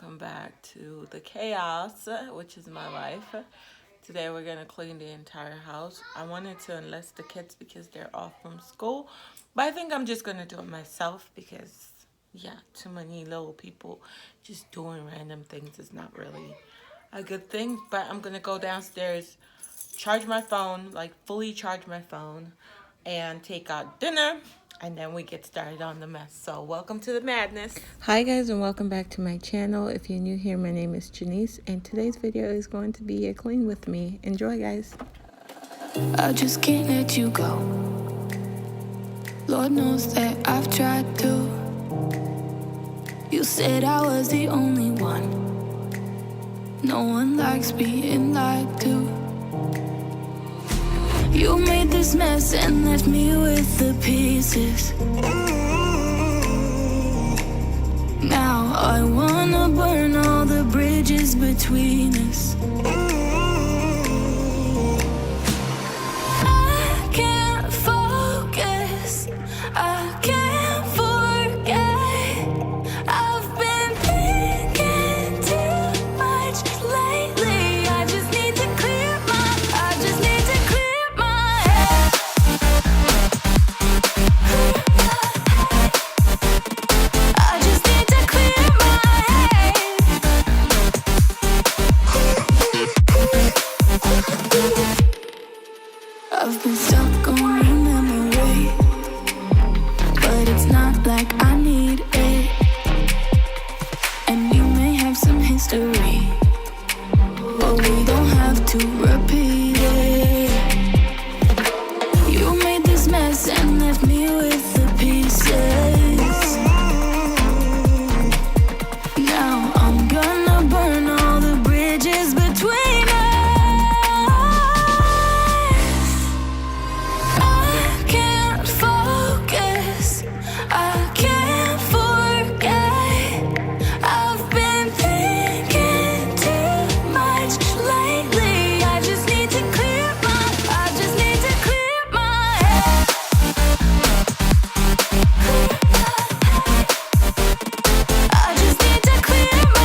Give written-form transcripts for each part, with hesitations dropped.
welcome back to the chaos, which is my life. Today we're gonna clean the entire house. I wanted to enlist the kids because they're off from school, but I think I'm just gonna do it myself because, yeah, too many little people just doing random things is not really a good thing. But I'm gonna go downstairs, charge my phone, like fully charge my phone, and take out dinner, and then we get started on the mess. So welcome to the madness. Hi guys, and welcome back to my channel. If you're new here, my name is Janice, and today's video is going to be a clean with me. Enjoy, guys. I just can't let you go. Lord knows that I've tried to. You said I was the only one. No one likes being lied to. You made this mess and left me with the pieces. Now I wanna burn all the bridges between us. I can't focus, I can't forget. I've been thinking too much lately. I just need to clear my head. I just need to clear my head. I've been stuck on your memory, but it's not like I need it. And we may have some history, but we don't have to repeat it. You made this mess and left me with the pieces. Now I'm gonna burn all the bridges between us. I can't focus, I can't forget. I've been thinking too much lately. I just need to clear my head. I just need to clear my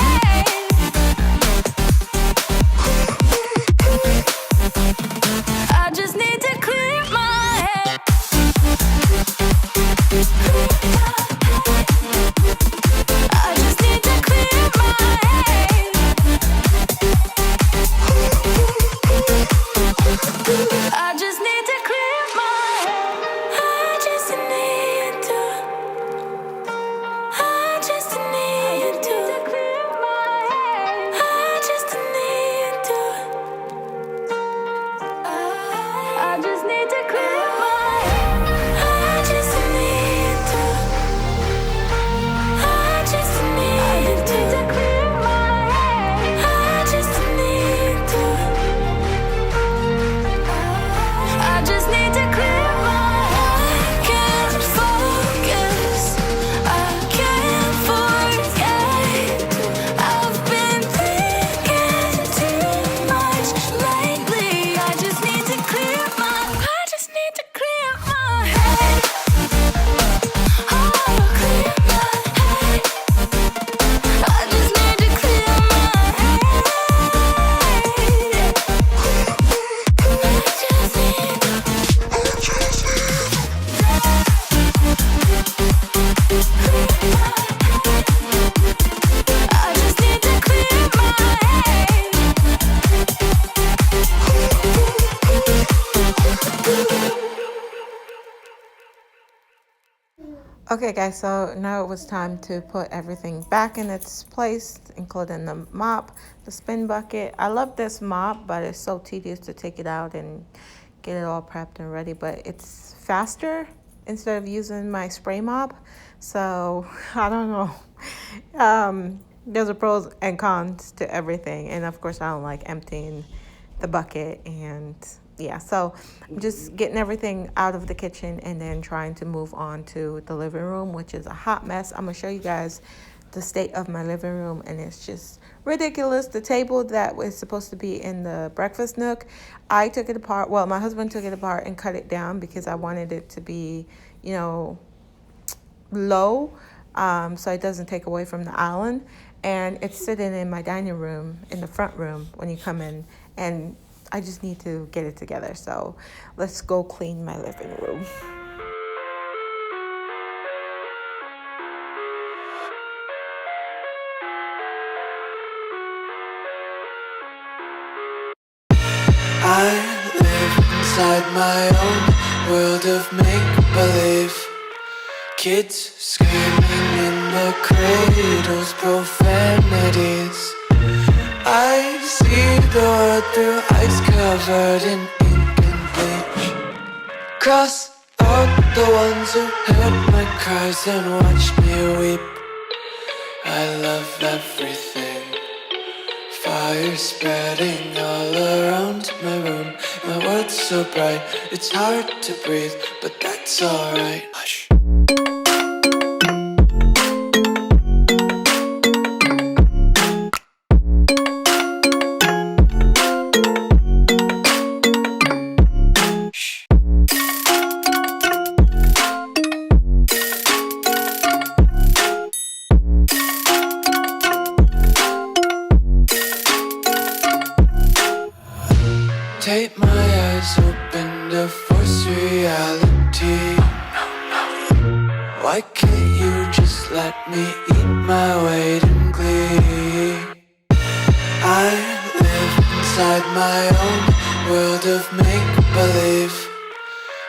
head. I just need to clear my head. I just need to clear my head. I just need to clear my head. I just need to. I just need to clear my head. I just need to. I just need to clear my head. I just need to. I just need to clear my head. I just need to. I just need to clear my head. I can't focus, I can't forget. I've been thinking too much lately. I just need to clear my head. Oh, clear my head. I just need to clear my head. I just need to clear my head. Okay guys, so now it was time to put everything back in its place, including the mop, the spin bucket. I love this mop, but it's so tedious to take it out and get it all prepped and ready, but it's faster instead of using my spray mop. So I don't know. There's a pros and cons to everything, and of course I don't like emptying the bucket. And yeah, so I'm just getting everything out of the kitchen and then trying to move on to the living room, which is a hot mess. I'm gonna show you guys the state of my living room, and it's just ridiculous. The table that was supposed to be in the breakfast nook, I took it apart. Well, my husband took it apart and cut it down because I wanted it to be, low, so it doesn't take away from the island. and it's sitting in my dining room in the front room when you come in, and I just need to get it together. So let's go clean my living room. I live inside my own world of make-believe. Kids screaming in the cradles, profanities. I see the world through ice covered in ink and bleach. Cross out the ones who heard my cries and watched me weep. I love everything. Fire spreading all around my room. My world's so bright, it's hard to breathe, but that's alright. Hush. Take my eyes open to force reality. Why can't you just let me eat my weight in glee? I live inside my own world of make-believe.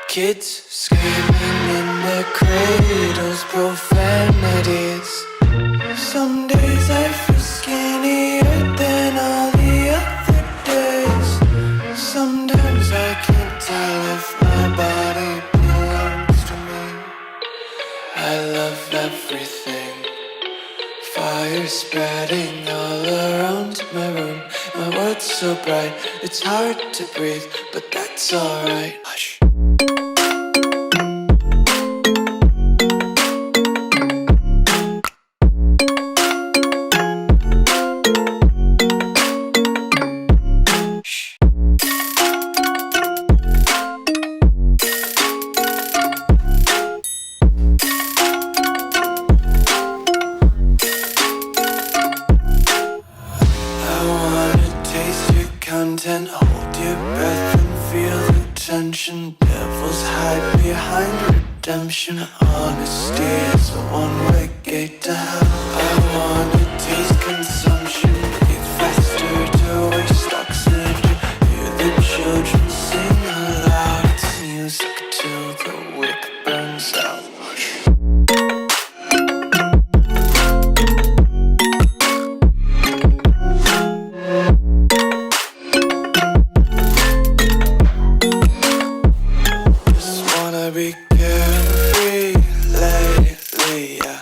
Kids screaming in their cradles, profanities. Some days I feel skinnier than all the other days. Sometimes I can't tell if my body belongs to me. I love everything. Fire spreading all around my room. My world's so bright, it's hard to breathe, but that's alright. Hush. Content, hold your breath and feel the tension. Devils hide behind redemption. Honesty is a one-way gate to hell. I wanna taste consumption. Breathe faster to waste oxygen. Hear the children sing aloud. It's music till the wick burns out. Be carefree lately, yeah.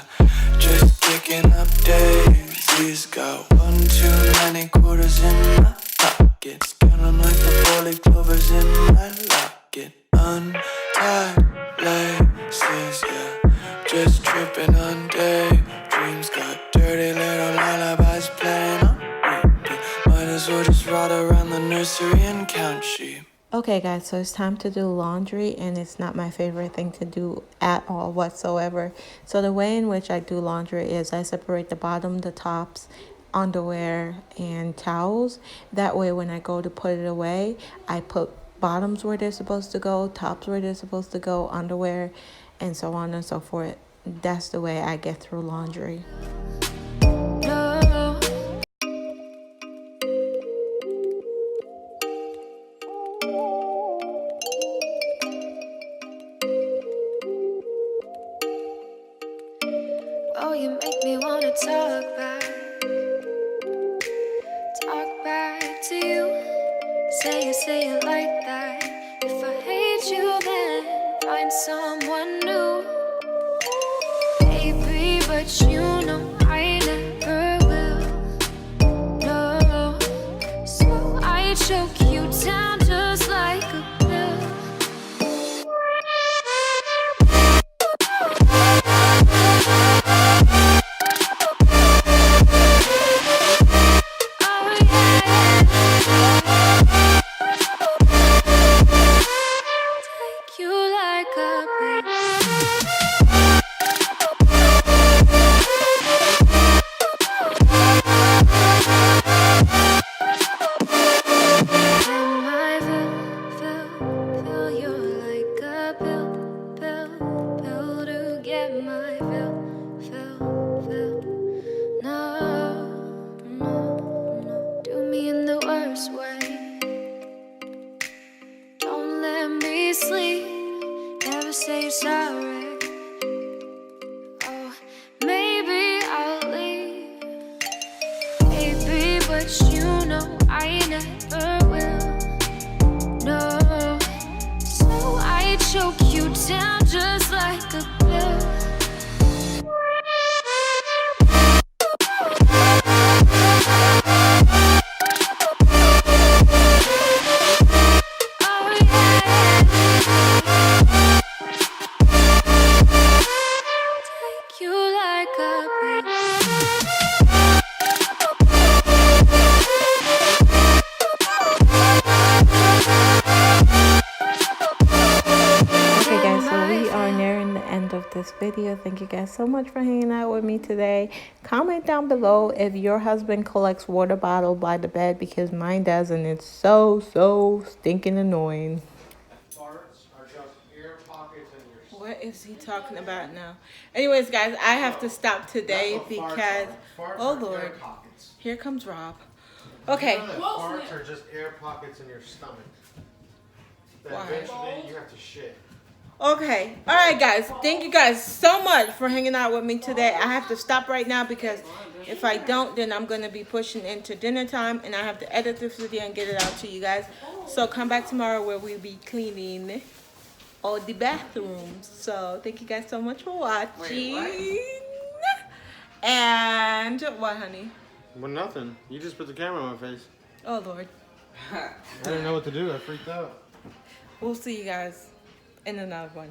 Just kicking up daisies. Got one too many quarters in my pockets. Counting like the four-leaf clovers in my locket. Untied laces, yeah. Just tripping on daydreams. Got dirty little lullabies playing on repeat. Might as well just ride around the nursery and count sheep. Okay guys, so it's time to do laundry, and it's not my favorite thing to do at all whatsoever. So the way in which I do laundry is I separate the bottom, the tops, underwear, and towels. That way when I go to put it away, I put bottoms where they're supposed to go, tops where they're supposed to go, underwear, and so on and so forth. That's the way I get through laundry. Oh, you make me wanna talk back to you. Say it like that. If I hate you, then find someone new. Baby, but you know I never will. No, so I choke you down just like a pill. baby, but you know I never will. No, so I choke you down just like a pill. This video. Thank you guys so much for hanging out with me today. Comment down below if your husband collects water bottle by the bed, because mine does, and it's so stinking annoying. Farts are just air pockets in your What is he talking about now? Anyways, guys, I have to stop today because oh Lord, here comes Rob. Okay. You know that farts are just air pockets in your stomach. That eventually you have to shit. Okay. All right, guys. Thank you guys so much for hanging out with me today. I have to stop right now because if I don't, then I'm going to be pushing into dinner time, and I have to edit this video and get it out to you guys. So come back tomorrow where we'll be cleaning all the bathrooms. So thank you guys so much for watching. And what, honey? Well, nothing. You just put the camera on my face. Oh, Lord. I didn't know what to do. I freaked out. We'll see you guys in another one.